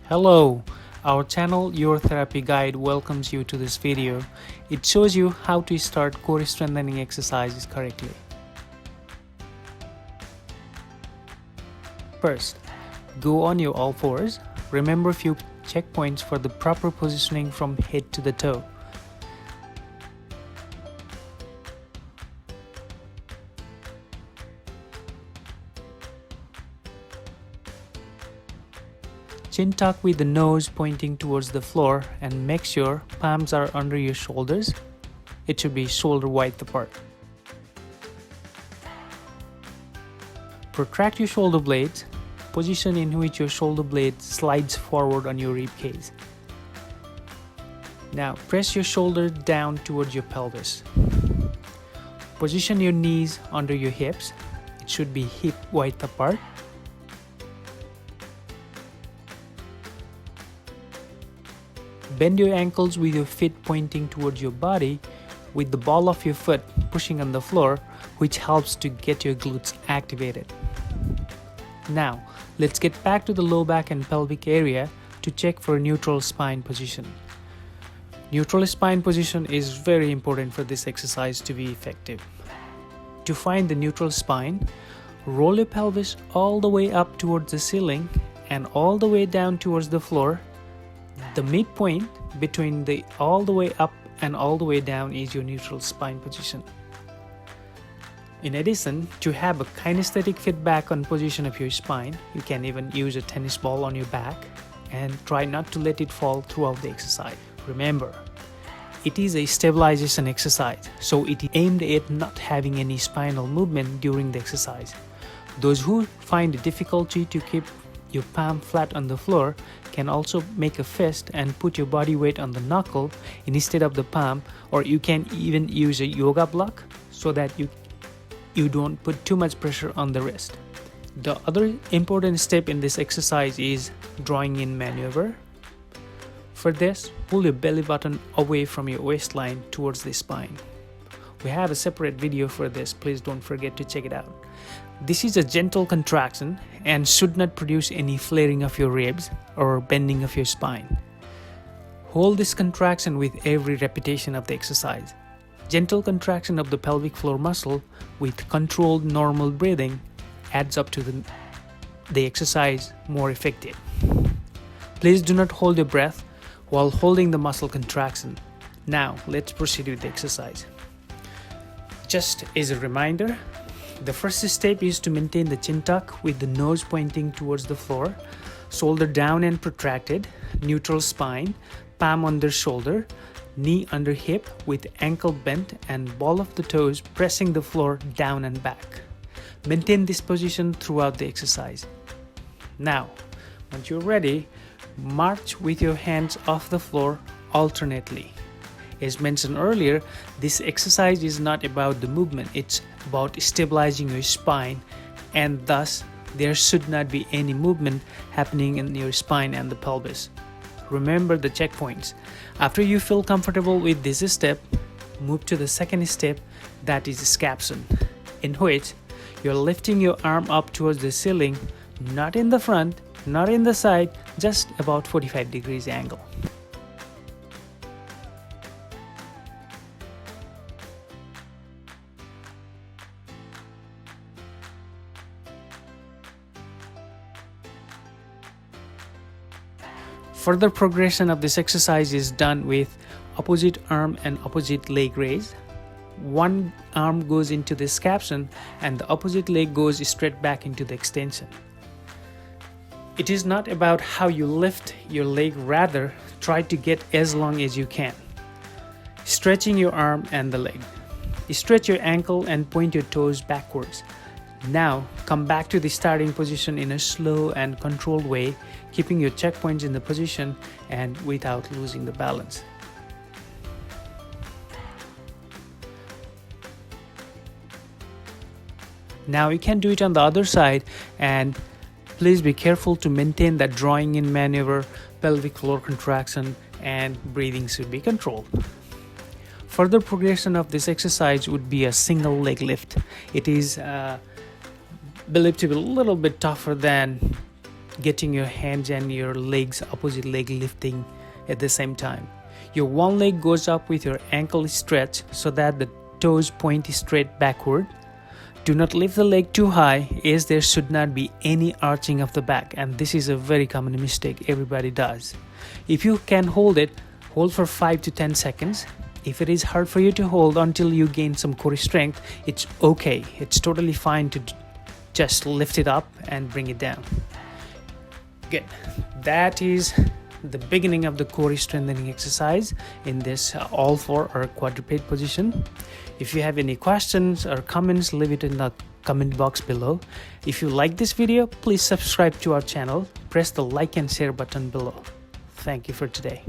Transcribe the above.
Hello, our channel Your Therapy Guide welcomes you to this video. It shows you how to start core strengthening exercises correctly. First, go on your all fours. Remember few checkpoints for the proper positioning from head to the toe. Chin tuck with the nose pointing towards the floor and make sure palms are under your shoulders. It should be shoulder width apart. Protract your shoulder blades, position in which your shoulder blade slides forward on your rib cage. Now press your shoulder down towards your pelvis. Position your knees under your hips. It should be hip width apart. Bend your ankles with your feet pointing towards your body with the ball of your foot pushing on the floor, which helps to get your glutes activated. Now, let's get back to the low back and pelvic area to check for neutral spine position. Neutral spine position is very important for this exercise to be effective. To find the neutral spine, roll your pelvis all the way up towards the ceiling and all the way down towards the floor. The midpoint between the all the way up and all the way down is your neutral spine position. In addition, to have a kinesthetic feedback on position of your spine, you can even use a tennis ball on your back and try not to let it fall throughout the exercise. Remember, it is a stabilization exercise, so it is aimed at not having any spinal movement during the exercise. Those who find it difficulty to keep your palm flat on the floor can also make a fist and put your body weight on the knuckle instead of the palm, or you can even use a yoga block so that you don't put too much pressure on the wrist. The other important step in this exercise is drawing in maneuver. For this, pull your belly button away from your waistline towards the spine. We have a separate video for this, please don't forget to check it out. This is a gentle contraction and should not produce any flaring of your ribs or bending of your spine. Hold this contraction with every repetition of the exercise. Gentle contraction of the pelvic floor muscle with controlled normal breathing adds up to the exercise more effective. Please do not hold your breath while holding the muscle contraction. Now let's proceed with the exercise. Just as a reminder, the first step is to maintain the chin tuck with the nose pointing towards the floor, shoulder down and protracted, neutral spine, palm under shoulder, knee under hip with ankle bent and ball of the toes pressing the floor down and back. Maintain this position throughout the exercise. Now, once you're ready, march with your hands off the floor alternately. As mentioned earlier, this exercise is not about the movement, it's about stabilizing your spine, and thus there should not be any movement happening in your spine and the pelvis. Remember the checkpoints. After you feel comfortable with this step, move to the second step, that is scaption, in which you're lifting your arm up towards the ceiling, not in the front, not in the side, just about 45 degrees angle. Further progression of this exercise is done with opposite arm and opposite leg raise. One arm goes into the scaption and the opposite leg goes straight back into the extension. It is not about how you lift your leg, rather try to get as long as you can. Stretching your arm and the leg. Stretch your ankle and point your toes backwards. Now come back to the starting position in a slow and controlled way, keeping your checkpoints in the position and without losing the balance. Now you can do it on the other side, and please be careful to maintain that drawing in maneuver, pelvic floor contraction, and breathing should be controlled. Further progression of this exercise would be a single leg lift. It is believed to be a little bit tougher than getting your hands and your legs, opposite leg lifting at the same time. Your one leg goes up with your ankle stretched so that the toes point straight backward. Do not lift the leg too high, as there should not be any arching of the back, and this is a very common mistake everybody does. If you can hold it, hold for 5 to 10 seconds. If it is hard for you to hold until you gain some core strength, it's okay. It's totally fine to just lift it up and bring it down. Good. That is the beginning of the core strengthening exercise in this all four or quadruped position. If you have any questions or comments, leave it in the comment box below. If you like this video, please subscribe to our channel. Press the like and share button below. Thank you for today.